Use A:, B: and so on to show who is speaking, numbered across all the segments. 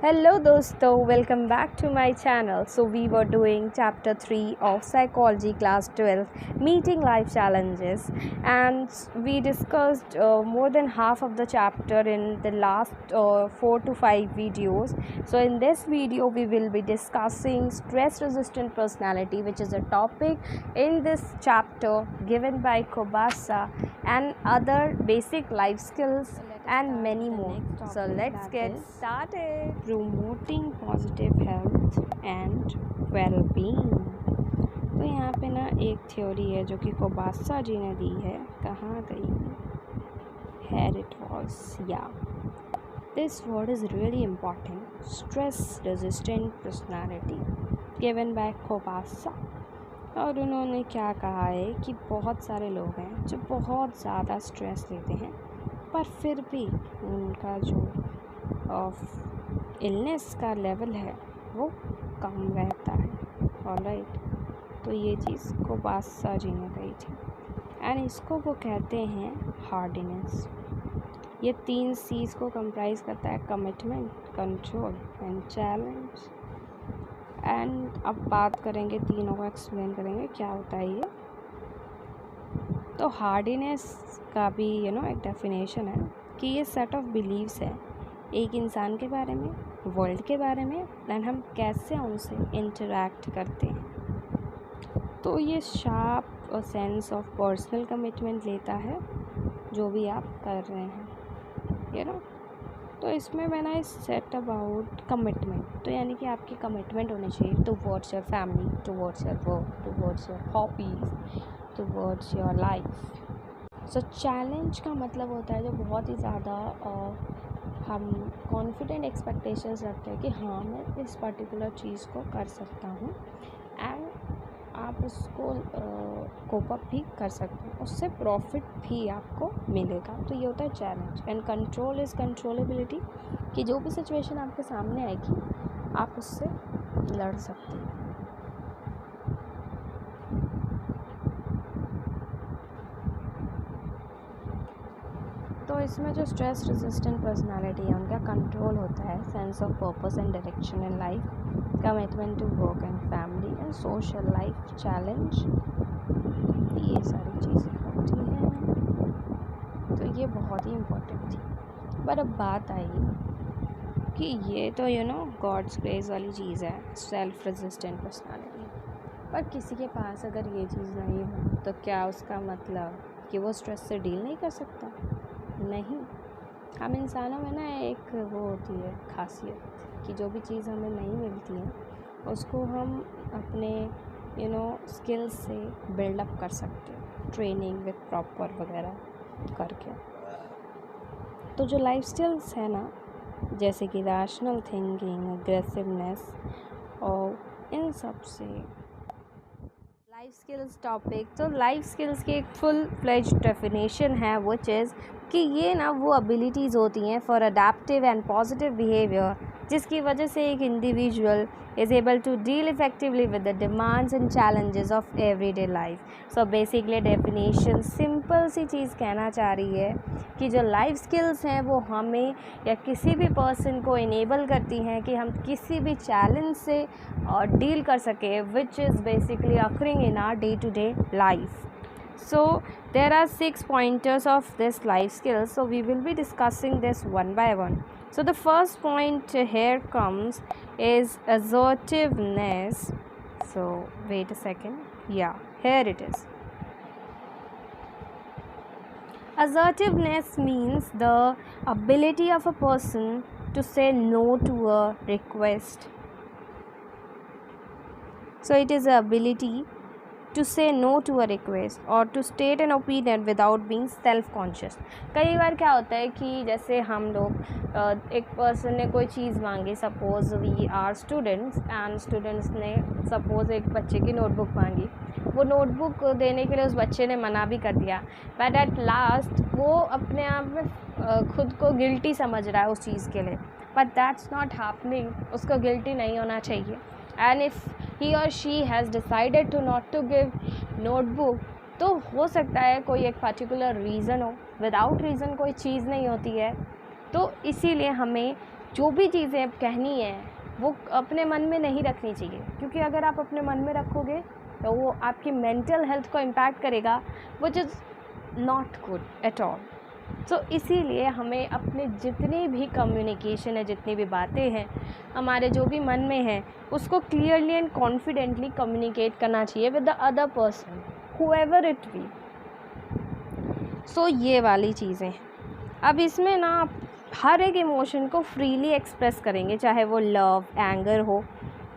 A: Hello dosto, welcome back to my channel. So we were doing chapter 3 of psychology class 12 meeting life challenges, and we discussed more than half of the chapter in the last 4 to 5 videos. So in this video we will be discussing stress resistant personality, which is a topic in this chapter given by Kobasa, and other basic life skills and many more. So let's get started. Promoting positive health and well-being. तो यहाँ पे ना एक theory है जो कि कोबासा जी ने दी है. कहाँ गई? Here it was. Yeah. This word is really important. Stress resistant personality given by कोबासा. और उन्होंने क्या कहा है कि बहुत सारे लोग हैं जो बहुत ज़्यादा स्ट्रेस लेते हैं, पर फिर भी उनका जो इलनेस का लेवल है वो कम रहता है. ऑलराइट, तो ये चीज़ कोबासा जी ने कही थी, एंड इसको वो कहते हैं हार्डीनेस. ये 3 C's को कंप्राइज करता है: commitment, control and challenge. And अब बात करेंगे, तीनों को एक्सप्लेन करेंगे क्या होता है ये. तो हार्डीनेस का भी एक डेफिनेशन है कि ये सेट ऑफ बिलीव्स है एक इंसान के बारे में, वर्ल्ड के बारे में, एंड हम कैसे उनसे इंटरेक्ट करते हैं. तो ये sharp sense of personal commitment लेता है जो भी आप कर रहे हैं, तो इसमें when I set about commitment, तो यानी कि आपकी कमिटमेंट होनी चाहिए towards your family, towards your work, towards your hobbies, towards your life. So challenge का मतलब होता है जो बहुत ही ज़्यादा हम कॉन्फिडेंट एक्सपेक्टेशंस रखते हैं कि हाँ मैं इस पर्टिकुलर चीज़ को कर सकता हूँ, एंड आप उसको कोप अप भी कर सकते हैं, उससे प्रॉफिट भी आपको मिलेगा. तो ये होता है challenge. And control is controllability, कि जो भी सिचुएशन आपके सामने आएगी आप उससे लड़ सकते हैं. तो इसमें जो स्ट्रेस रेजिस्टेंट पर्सनालिटी है उनका कंट्रोल होता है sense of purpose and direction in life, commitment to work and family and social life, challenge, ये सारी चीज़ें होती हैं. तो ये बहुत ही इम्पोर्टेंट थी. पर अब बात आई कि ये तो गॉड्स ग्रेस वाली चीज़ है, सेल्फ रेजिस्टेंट पर्सनालिटी. पर किसी के पास अगर ये चीज़ नहीं हो तो क्या उसका मतलब कि वो स्ट्रेस से डील नहीं कर सकता? नहीं. हम इंसानों में ना एक वो होती है खासियत कि जो भी चीज़ हमें नहीं मिलती है उसको हम अपने स्किल्स से बिल्डअप कर सकते हैं, ट्रेनिंग विद प्रॉपर वगैरह करके. तो जो लाइफ स्किल्स है ना, जैसे कि रैशनल थिंकिंग, एग्रेसिवनेस, और इन सब से लाइफ स्किल्स टॉपिक. तो लाइफ स्किल्स की एक फुल फ्लेज्ड डेफिनेशन है विच इज़ कि ये ना वो एबिलिटीज़ होती हैं for adaptive and positive behaviour, जिसकी वजह से एक individual is able to deal effectively with the demands and challenges of everyday life. So basically definition simple सी चीज़ कहना चाह रही है कि जो लाइफ स्किल्स हैं वो हमें या किसी भी पर्सन को इनेबल करती हैं कि हम किसी भी चैलेंज से डील कर सकें, which is basically occurring in our day-to-day life. So there are 6 pointers of this life skills, so we will be discussing this one by one. So the first point here comes is assertiveness. So wait a second, yeah, here it is. Assertiveness means the ability of a person to say no to a request. So it is the ability to say no to a request or to state an opinion without being self conscious. कई बार क्या होता है कि जैसे हम लोग एक person ने कोई चीज़ मांगी, suppose we are students, and students ने सपोज़ एक बच्चे की नोटबुक मांगी. वो नोटबुक देने के लिए उस बच्चे ने मना भी कर दिया, बट एट लास्ट वो अपने आप में खुद को गिल्टी समझ रहा है उस चीज़ के लिए. But that's not happening. उसको गिल्टी नहीं होना चाहिए. And if he or she has decided to not to give notebook, तो हो सकता है कोई एक पर्टिकुलर रीज़न हो. विदाउट रीज़न कोई चीज़ नहीं होती है. तो इसीलिए हमें जो भी चीज़ें कहनी है वो अपने मन में नहीं रखनी चाहिए, क्योंकि अगर आप अपने मन में रखोगे तो वो आपकी मेंटल हेल्थ को इम्पैक्ट करेगा, which is not good at all. So इसीलिए हमें अपने जितनी भी कम्युनिकेशन है, जितनी भी बातें हैं, हमारे जो भी मन में है, उसको क्लियरली एंड कॉन्फिडेंटली कम्युनिकेट करना चाहिए with the other person, whoever it be. So ये वाली चीज़ें। अब इसमें ना आप हर एक इमोशन को फ्रीली एक्सप्रेस करेंगे, चाहे वो लव, एंगर हो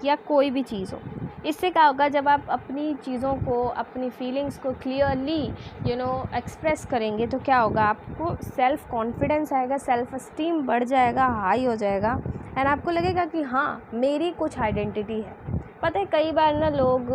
A: या कोई भी चीज़ हो। इससे क्या होगा, जब आप अपनी चीज़ों को, अपनी फीलिंग्स को क्लियरली एक्सप्रेस करेंगे तो क्या होगा, आपको सेल्फ़ कॉन्फिडेंस आएगा, सेल्फ़ एस्टीम बढ़ जाएगा, हाई हो जाएगा, एंड आपको लगेगा कि हाँ मेरी कुछ आइडेंटिटी है। पता है कई बार ना लोग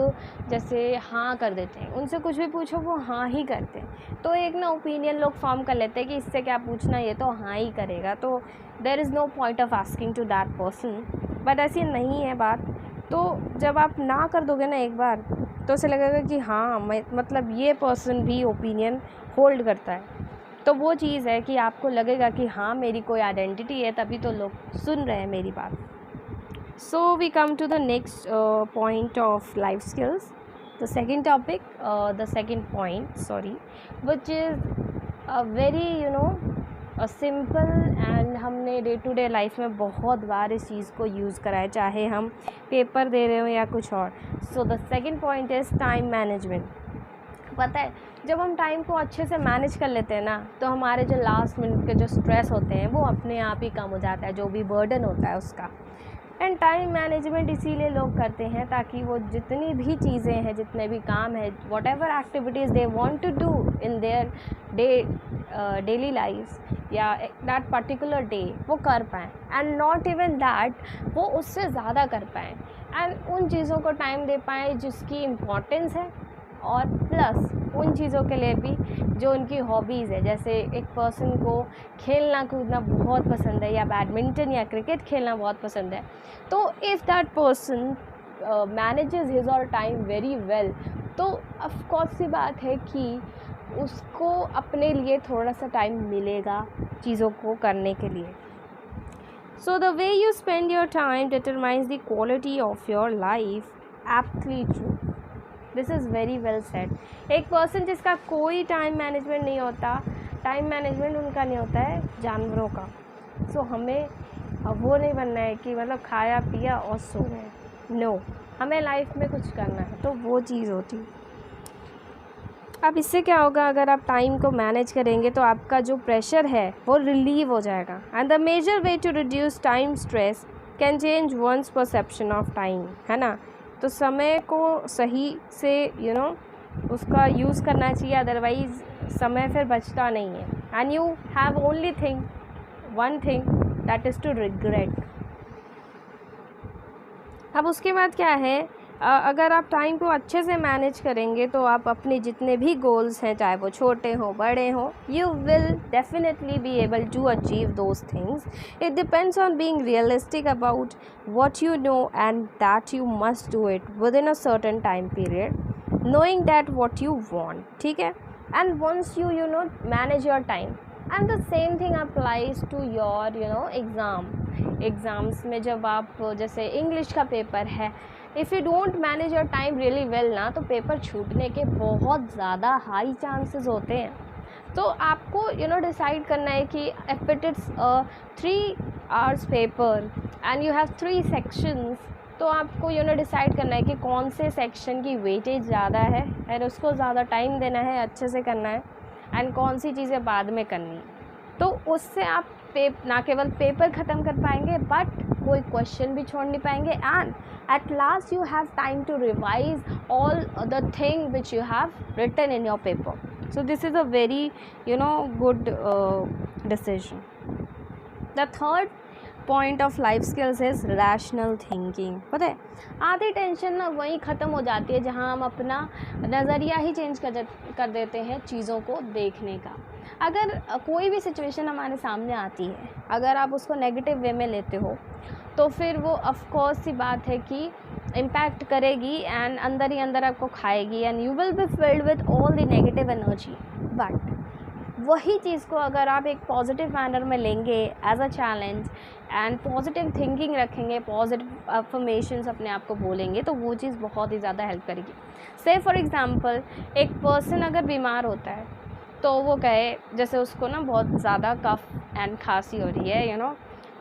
A: जैसे हाँ कर देते हैं, उनसे कुछ भी पूछो वो हाँ ही करते हैं, तो एक ना ओपिनियन लोग फॉर्म कर लेते हैं कि इससे क्या पूछना, ये तो हाँ ही करेगा, तो there is no point of asking to that person. But ऐसी नहीं है बात। तो जब आप ना कर दोगे ना एक बार, तो उसे लगेगा कि हाँ मतलब ये पर्सन भी ओपिनियन होल्ड करता है, तो वो चीज़ है कि आपको लगेगा कि हाँ मेरी कोई आइडेंटिटी है, तभी तो लोग सुन रहे हैं मेरी बात। So we come to the next point of life skills, the second topic, the second point, sorry, which is a very a simple and हमने डे टू डे लाइफ में बहुत बार इस चीज़ को यूज़ करा है, चाहे हम पेपर दे रहे हो या कुछ और। So the second point is time management. पता है जब हम टाइम को अच्छे से मैनेज कर लेते हैं ना, तो हमारे जो लास्ट मिनट के जो स्ट्रेस होते हैं वो अपने आप ही कम हो जाता है, जो भी बर्डन होता है उसका। एंड टाइम मैनेजमेंट इसीलिए लोग करते हैं ताकि वो जितनी भी चीज़ें हैं, जितने भी काम है, whatever activities they want to do in their daily lives या दैट पर्टिकुलर डे, वो कर पाएँ, एंड नॉट इवन दैट, वो उससे ज़्यादा कर पाएँ, एंड उन चीज़ों को टाइम दे पाएँ जिसकी इम्पोर्टेंस है, और प्लस उन चीज़ों के लिए भी जो उनकी हॉबीज़ है। जैसे एक पर्सन को खेलना कूदना बहुत पसंद है, या बैडमिंटन या क्रिकेट खेलना बहुत पसंद है, तो if that person manages his और टाइम वेरी वेल, तो ऑफ कोर्स सी बात है कि उसको अपने लिए थोड़ा सा टाइम मिलेगा चीज़ों को करने के लिए। So the way you spend your time determines the quality of your life, aptly true. This is very well said. एक पर्सन जिसका कोई टाइम मैनेजमेंट नहीं होता, टाइम मैनेजमेंट उनका नहीं होता है जानवरों का। सो हमें वो नहीं बनना है कि मतलब खाया पिया और सो गए, नो, हमें लाइफ में कुछ करना है, तो वो चीज़ होती। अब इससे क्या होगा, अगर आप टाइम को मैनेज करेंगे तो आपका जो प्रेशर है वो रिलीव हो जाएगा। And the major way to reduce time stress can change one's perception of time, है ना। तो समय को सही से उसका यूज़ करना चाहिए, अदरवाइज़ समय फिर बचता नहीं है, and you have only one thing that is to regret. अब उसके बाद क्या है, अगर आप टाइम को अच्छे से मैनेज करेंगे तो आप अपने जितने भी गोल्स हैं, चाहे वो छोटे हो बड़े हो, you will definitely be able to achieve those things. It depends on being realistic about what you know, and that you must do it within a certain time period, knowing that what you want, ठीक है। and once you manage your time, and the same thing applies to your exams में जब आप जैसे English का paper है, if you don't manage your time really well ना, तो पेपर छूटने के बहुत ज़्यादा हाई चांसेस होते हैं। तो आपको डिसाइड करना है कि if it is 3 hours paper and you have 3 sections, तो आपको डिसाइड करना है कि कौन से सेक्शन की वेटेज ज़्यादा है और उसको ज़्यादा टाइम देना है, अच्छे से करना है, एंड कौन सी चीज़ें बाद में करनी। तो उससे आप ना केवल पेपर ख़त्म कर पाएंगे, बट कोई क्वेश्चन भी छोड़ नहीं पाएंगे, and at last you have time to revise all the thing which you have written in your paper. So this is a very good decision. The third point of life skills is rational thinking. पता है आधी tension ना वहीं ख़त्म हो जाती है जहाँ हम अपना नज़रिया ही चेंज कर देते हैं चीज़ों को देखने का। अगर कोई भी सिचुएशन हमारे सामने आती है, अगर आप उसको नेगेटिव वे में लेते हो, तो फिर वो ऑफ कोर्स सी बात है कि इम्पैक्ट करेगी, एंड अंदर ही अंदर आपको खाएगी, and you will be filled with all the negative energy. But वही चीज़ को अगर आप एक पॉजिटिव मैनर में लेंगे as a challenge and positive thinking रखेंगे, पॉजिटिव अफर्मेशंस अपने आप को बोलेंगे, तो वो चीज़ बहुत ही ज़्यादा हेल्प करेगी। से फॉर एग्ज़ाम्पल एक पर्सन अगर बीमार होता है तो वो कहे, जैसे उसको ना बहुत ज़्यादा कफ एंड खांसी हो रही है,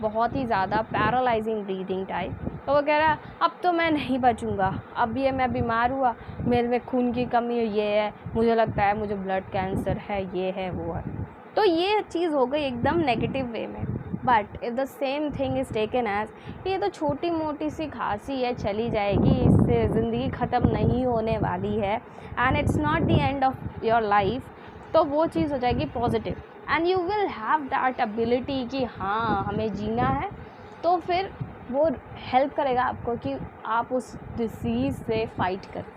A: बहुत ही ज़्यादा पैरालाइजिंग ब्रीदिंग टाइप, तो वो कह रहा है अब तो मैं नहीं बचूंगा, अब ये मैं बीमार हुआ, मेरे में खून की कमी है, ये है, मुझे लगता है मुझे ब्लड कैंसर है, ये है, वो है। तो ये चीज़ हो गई एकदम नेगेटिव वे में। But if the same thing is taken as ये तो छोटी मोटी सी खांसी है, चली जाएगी, इससे ज़िंदगी ख़त्म नहीं होने वाली है and it's not the end of your life, तो वो चीज़ हो जाएगी positive and you will have that ability कि हाँ हमें जीना है। तो फिर वो हेल्प करेगा आपको कि आप उस डिसीज़ से फाइट करें।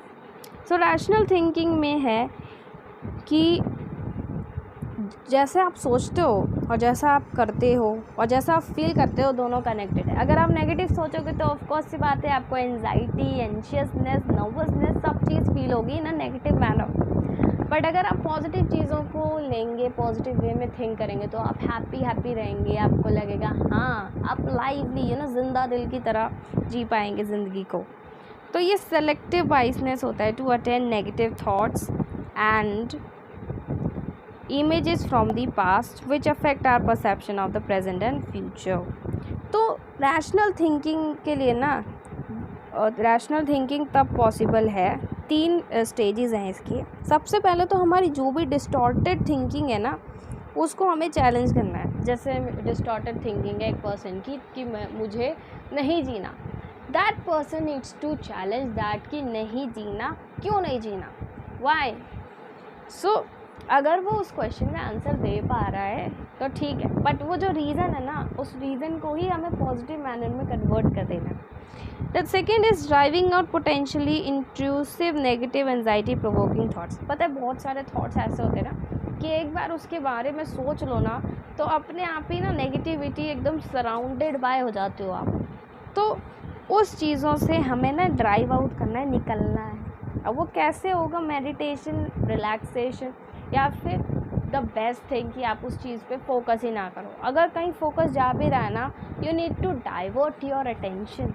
A: सो रैशनल थिंकिंग में है कि जैसे आप सोचते हो और जैसा आप करते हो और जैसा आप फील करते हो दोनों कनेक्टेड है। अगर आप नेगेटिव सोचोगे तो ऑफकोर्स सी बात है आपको एंजाइटी, एंशियसनेस, नर्वसनेस सब चीज़ फील होगी ना नेगेटिव मैनर। बट अगर आप पॉजिटिव चीज़ों को लेंगे, पॉजिटिव वे में थिंक करेंगे तो आप हैप्पी रहेंगे, आपको लगेगा हाँ आप लाइवली जिंदा दिल की तरह जी पाएंगे ज़िंदगी को। तो ये सेलेक्टिव वाइसनेस होता है to attend negative thoughts and images from the past which affect our perception of the present and future। तो रैशनल थिंकिंग के लिए ना, रैशनल थिंकिंग तब पॉसिबल है, 3 स्टेजेस हैं इसके। सबसे पहले तो हमारी जो भी डिस्टॉर्टेड थिंकिंग है ना उसको हमें चैलेंज करना है। जैसे डिस्टॉर्टेड थिंकिंग है एक पर्सन की कि मुझे नहीं जीना, that person needs to challenge that कि नहीं जीना, क्यों नहीं जीना, वाई। सो अगर वो उस क्वेश्चन में आंसर दे पा रहा है तो ठीक है, बट वो जो रीज़न है ना उस रीज़न को ही हमें पॉजिटिव मैनर में कन्वर्ट कर देना है। The second is driving out potentially intrusive negative anxiety provoking thoughts. पता है बहुत सारे थाट्स ऐसे होते हैं ना कि एक बार उसके बारे में सोच लो ना तो अपने आप ही ना नेगेटिविटी एकदम सराउंडेड बाय हो जाते हो आप। तो उस चीज़ों से हमें ना ड्राइव आउट करना है, निकलना है। अब वो कैसे होगा? मेडिटेशन, रिलैक्सेशन, या फिर द बेस्ट थिंग कि आप उस चीज़ पे फोकस ही ना करो। अगर कहीं फोकस जा भी रहा है ना, you need to divert your attention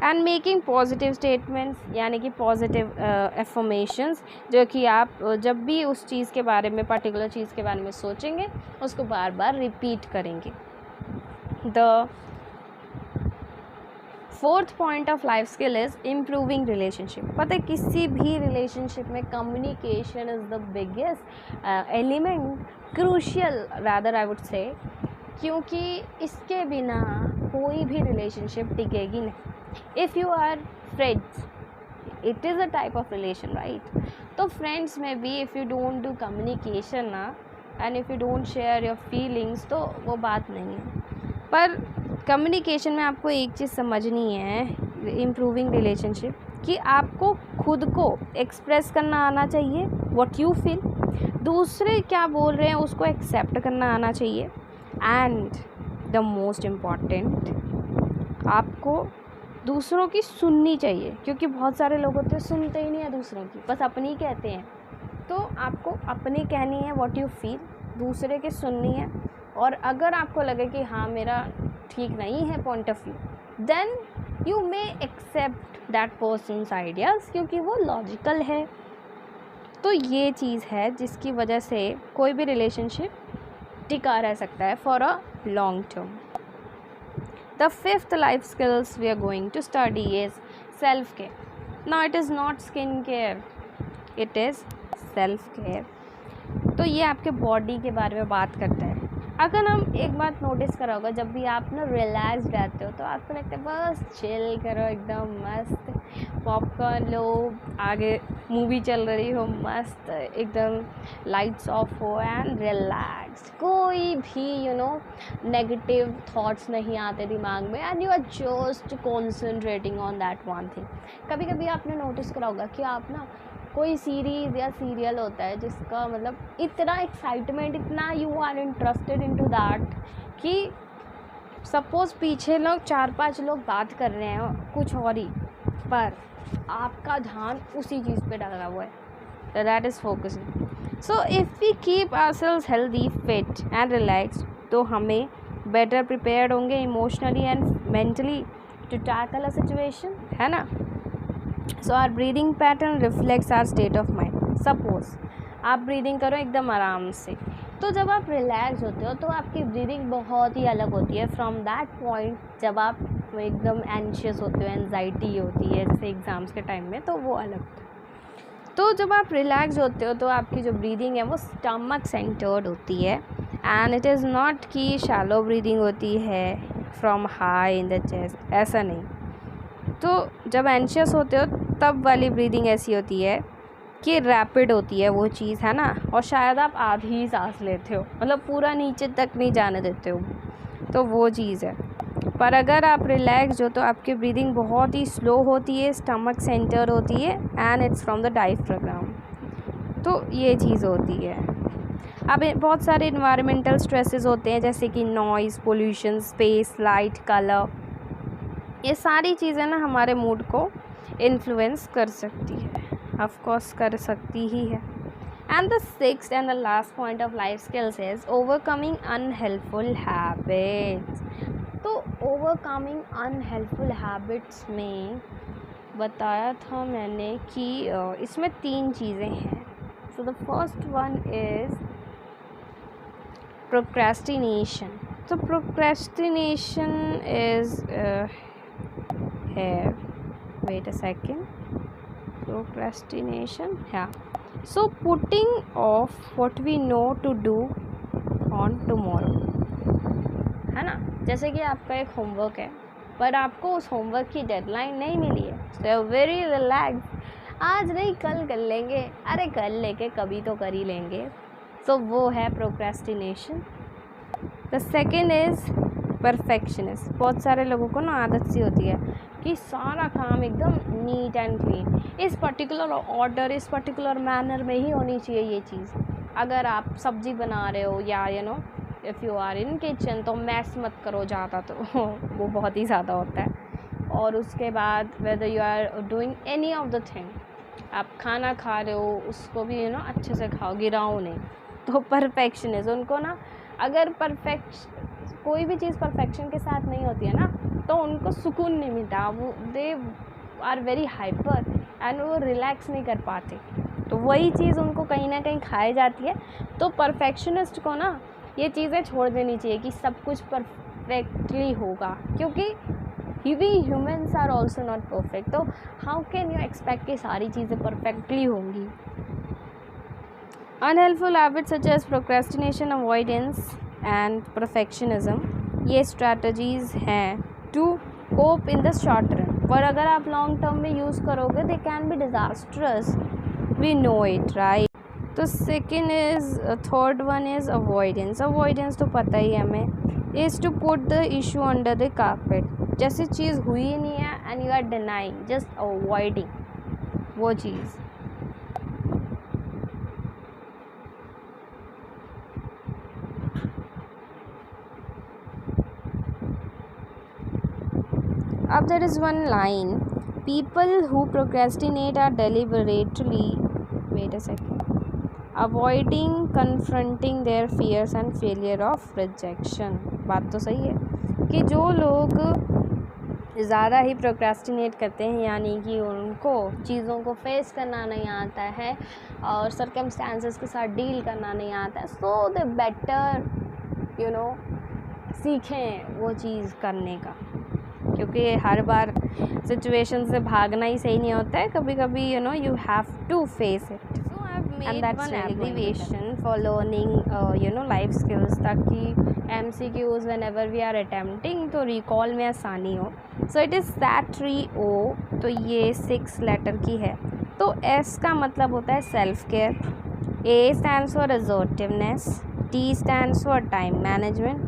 A: and making positive statements, यानी कि पॉजिटिव एफर्मेशंस, जो कि आप जब भी उस चीज़ के बारे में, पर्टिकुलर चीज़ के बारे में सोचेंगे उसको बार बार रिपीट करेंगे। The fourth point of life skill is improving relationship. पता है किसी भी रिलेशनशिप में communication is the biggest element, crucial rather I would say, क्योंकि इसके बिना कोई भी रिलेशनशिप टिकेगी नहीं। If you are friends, it is a type of relation, right? तो फ्रेंड्स में भी if you don't do communication ना and if you don't share your feelings तो वो बात नहीं है। पर कम्युनिकेशन में आपको एक चीज़ समझनी है, इम्प्रूविंग रिलेशनशिप, कि आपको खुद को एक्सप्रेस करना आना चाहिए, व्हाट यू फील, दूसरे क्या बोल रहे हैं उसको एक्सेप्ट करना आना चाहिए, एंड द मोस्ट इम्पॉर्टेंट आपको दूसरों की सुननी चाहिए, क्योंकि बहुत सारे लोग होते हैं सुनते ही नहीं है दूसरों की, बस अपनी कहते हैं। तो आपको अपनी कहनी है, व्हाट यू फील, दूसरे की सुननी है, और अगर आपको लगे कि हाँ मेरा ठीक नहीं है point of view, then you may accept that person's ideas, क्योंकि वो लॉजिकल है। तो ये चीज़ है जिसकी वजह से कोई भी रिलेशनशिप टिका रह सकता है for a long term. The fifth life skills we are going to study is self care. Now it is not skin care, it is self care. तो ये आपके बॉडी के बारे में बात करता है। अगर हम एक बात नोटिस करा होगा, जब भी आप ना रिलैक्स रहते हो तो आपको लगता है बस चिल करो, एकदम मस्त पॉपकॉर्न लो, आगे मूवी चल रही हो मस्त, एकदम लाइट्स ऑफ हो एंड रिलैक्स, कोई भी नेगेटिव थॉट्स नहीं आते दिमाग में and you are just concentrating on that one thing. कभी कभी आपने नोटिस करा होगा कि आप ना कोई सीरीज़ या सीरियल होता है जिसका मतलब इतना एक्साइटमेंट, इतना you are interested into that कि सपोज़ पीछे लोग 4-5 लोग बात कर रहे हैं कुछ और ही, पर आपका ध्यान उसी चीज़ पे डाला हुआ है, that is focusing. So if we keep ourselves healthy, fit and relaxed, तो हमें बेटर प्रिपेयर्ड होंगे emotionally and mentally to tackle a situation, है ना. So our breathing pattern reflects our state of mind. Suppose आप breathing करो एकदम आराम से, तो जब आप रिलैक्स होते हो तो आपकी ब्रीदिंग बहुत ही अलग होती है फ्रॉम दैट पॉइंट जब आप एकदम एंशियस होते हो, एंजाइटी होती है जैसे एग्ज़ाम्स के टाइम में, तो वो अलग होता है. तो जब आप रिलैक्स होते हो तो आपकी जो ब्रीदिंग है वो स्टमक सेंटर्ड होती है एंड इट इज़ नॉट कि शैलो ब्रीदिंग होती है from high in the chest, ऐसा नहीं. तो जब एंशियस होते हो तब वाली ब्रीदिंग ऐसी होती है कि रैपिड होती है वो चीज़, है ना, और शायद आप आधी ही सांस लेते हो, मतलब पूरा नीचे तक नहीं जाने देते हो, तो वो चीज़ है. पर अगर आप रिलैक्स हो तो आपकी ब्रीदिंग बहुत ही स्लो होती है, स्टमक सेंटर होती है and it's from the diaphragm. तो ये चीज़ होती है. अब बहुत सारे इन्वायरमेंटल स्ट्रेसेस होते हैं जैसे कि noise, pollution, space, light, colour, ये सारी चीज़ें ना हमारे मूड को इन्फ्लुएंस कर सकती है, ऑफ कोर्स कर सकती ही है. And the sixth and the last point of life skills is overcoming unhelpful habits. तो ओवरकमिंग अनहेल्पफुल हैबिट्स में बताया था मैंने कि इसमें 3 चीज़ें हैं. So the first one is procrastination. So procrastination is here. Wait a second. Procrastination. Yeah. So putting off what we know to do on tomorrow. है ना. जैसे कि आपका एक होमवर्क है पर आपको उस होमवर्क की डेडलाइन नहीं मिली है, सो वेरी रिलैक्स, आज नहीं कल कर लेंगे, अरे कल लेके कभी तो कर ही लेंगे. सो वो है procrastination. The second is perfectionist. बहुत सारे लोगों को ना आदत सी होती है कि सारा काम एकदम नीट एंड क्लीन, इस पर्टिकुलर ऑर्डर, इस पर्टिकुलर मैनर में ही होनी चाहिए ये चीज़. अगर आप सब्ज़ी बना रहे हो या if you are in kitchen तो मैस मत करो ज़्यादा, तो वो बहुत ही ज़्यादा होता है. और उसके बाद whether you are doing any of the thing, आप खाना खा रहे हो उसको भी अच्छे से खाओ, गिराओ नहीं. तो परफेक्शनिस्ट, उनको ना अगर कोई भी चीज़ परफेक्शन के साथ नहीं होती है ना तो उनको सुकून नहीं मिलता, वो they are very hyper and वो रिलैक्स नहीं कर पाते. तो वही चीज़ उनको कहीं ना कहीं खाई जाती है. तो परफेक्शनिस्ट को ना ये चीज़ें छोड़ देनी चाहिए कि सब कुछ परफेक्टली होगा, क्योंकि we humans are also not perfect. तो हाउ कैन यू एक्सपेक्ट कि सारी चीज़ें परफेक्टली होंगी. Unhelpful habits such as procrastination, avoidance and perfectionism, ये स्ट्रैटेजीज़ हैं to cope in the short run, पर अगर आप लॉन्ग टर्म में यूज़ करोगे they can be disastrous, we know it, right. तो second is, third one is avoidance. Avoidance तो पता ही है हमें, is to put the issue under the carpet. जैसे चीज़ हुई ही नहीं है and you are denying, just avoiding वो चीज़. अब there is one line, people who procrastinate are deliberately, wait a second, avoiding confronting their fears and failure of rejection. बात तो सही है कि जो लोग ज़्यादा ही प्रोक्रेस्टिनेट करते हैं, यानी कि उनको चीज़ों को फेस करना नहीं आता है और सर्कमस्टांसेस के साथ डील करना नहीं आता है, सो दे बेटर सीखें वो चीज़ करने का, क्योंकि हर बार सिचुएशन से भागना ही सही नहीं होता है. कभी कभी you have to face it. And that's application for learning life skills, ताकि MCQs whenever we are attempting तो रिकॉल में आसानी हो. So it is SAT-3O. तो ये 6 लेटर की है. तो S का मतलब होता है self care, A stands for assertiveness, T stands for time management,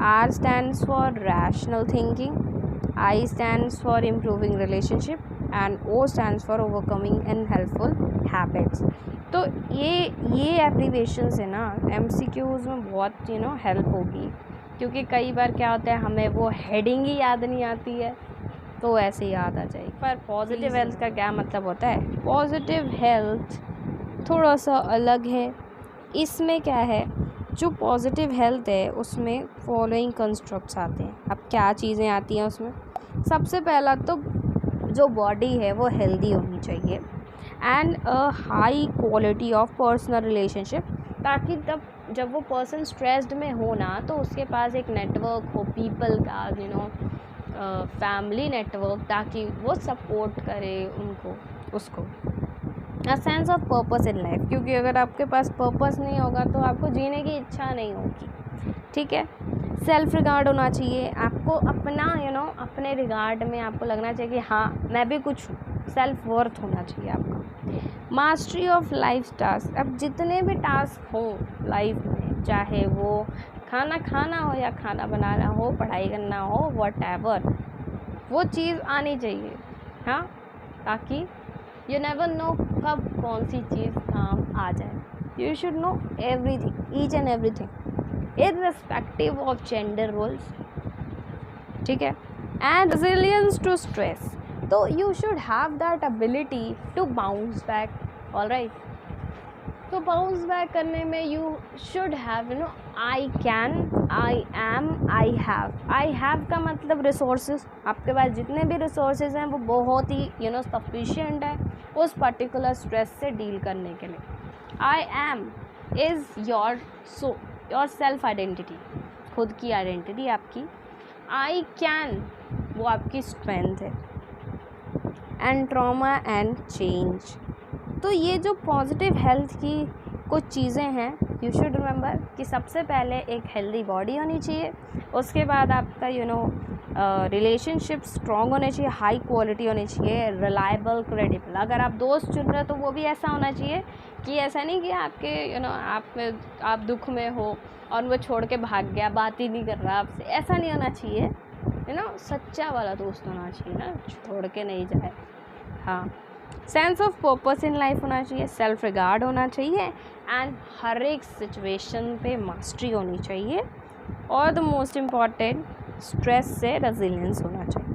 A: R stands for rational thinking, I stands for improving relationship and O stands for overcoming unhelpful habits. तो ये एप्लीकेशंस है ना MCQs में बहुत हेल्प होगी, क्योंकि कई बार क्या होता है हमें वो हेडिंग ही याद नहीं आती है तो ऐसे याद आ जाएगी. पर पॉजिटिव हेल्थ का क्या मतलब होता है? पॉजिटिव हेल्थ थोड़ा सा अलग है. इसमें क्या है, जो पॉजिटिव हेल्थ है उसमें फॉलोइंग कंस्ट्रक्ट्स आते हैं। अब क्या चीज़ें आती हैं उसमें, सबसे पहला तो जो बॉडी है वो हेल्दी होनी चाहिए and a high quality of personal relationship, ताकि तब जब वो पर्सन स्ट्रेस्ड में हो ना तो उसके पास एक नेटवर्क हो पीपल का, फैमिली नेटवर्क, ताकि वो सपोर्ट करे उनको उसको। A sense of purpose in life, क्योंकि अगर आपके पास पर्पस नहीं होगा तो आपको जीने की इच्छा नहीं होगी, ठीक है। सेल्फ रिगार्ड होना चाहिए आपको, अपना अपने रिगार्ड में आपको लगना चाहिए कि हाँ मैं भी कुछ हूँ, सेल्फ वर्थ होना चाहिए आपका। मास्टरी ऑफ लाइफ टास्क, अब जितने भी टास्क हो लाइफ में, चाहे वो खाना खाना हो या खाना बनाना हो, पढ़ाई करना हो, व्हाटएवर, वो चीज़ आनी चाहिए, हाँ, ताकि यू नेवर नो कब कौन सी चीज़ काम आ जाए। You should know everything, each and everything irrespective of gender roles, ठीक है। एंड रेजिलियंस टू स्ट्रेस, तो you should have that ability to bounce back, alright. तो बाउंस बैक करने में you should have I can, I am, I have का मतलब resources, आपके पास जितने भी रिसोर्सेज हैं वो बहुत ही सफिशिएंट है उस पर्टिकुलर स्ट्रेस से डील करने के लिए। I am is your self identity, खुद की आइडेंटिटी आपकी। आई कैन वो आपकी स्ट्रेंथ है। एंड ट्रॉमा एंड चेंज, तो ये जो पॉजिटिव हेल्थ की कुछ चीज़ें हैं, यू शुड रिमेंबर कि सबसे पहले एक हेल्दी बॉडी होनी चाहिए, उसके बाद आपका रिलेशनशिप स्ट्रॉन्ग होने चाहिए, हाई क्वालिटी होनी चाहिए, रिलायबल, क्रेडिबल। अगर आप दोस्त चुन रहे हो तो वो भी ऐसा होना चाहिए कि ऐसा नहीं कि आपके आप दुख में हो और वो छोड़ के भाग गया, बात ही नहीं कर रहा आपसे, ऐसा नहीं होना चाहिए, सच्चा वाला दोस्त होना चाहिए ना, छोड़ के नहीं जाए। हाँ, sense of purpose in life होना चाहिए, सेल्फ रिगार्ड होना चाहिए एंड हर एक सिचुएशन पे मास्टरी होनी चाहिए, और द मोस्ट इम्पॉर्टेंट स्ट्रेस से रेजिलियंस होना चाहिए।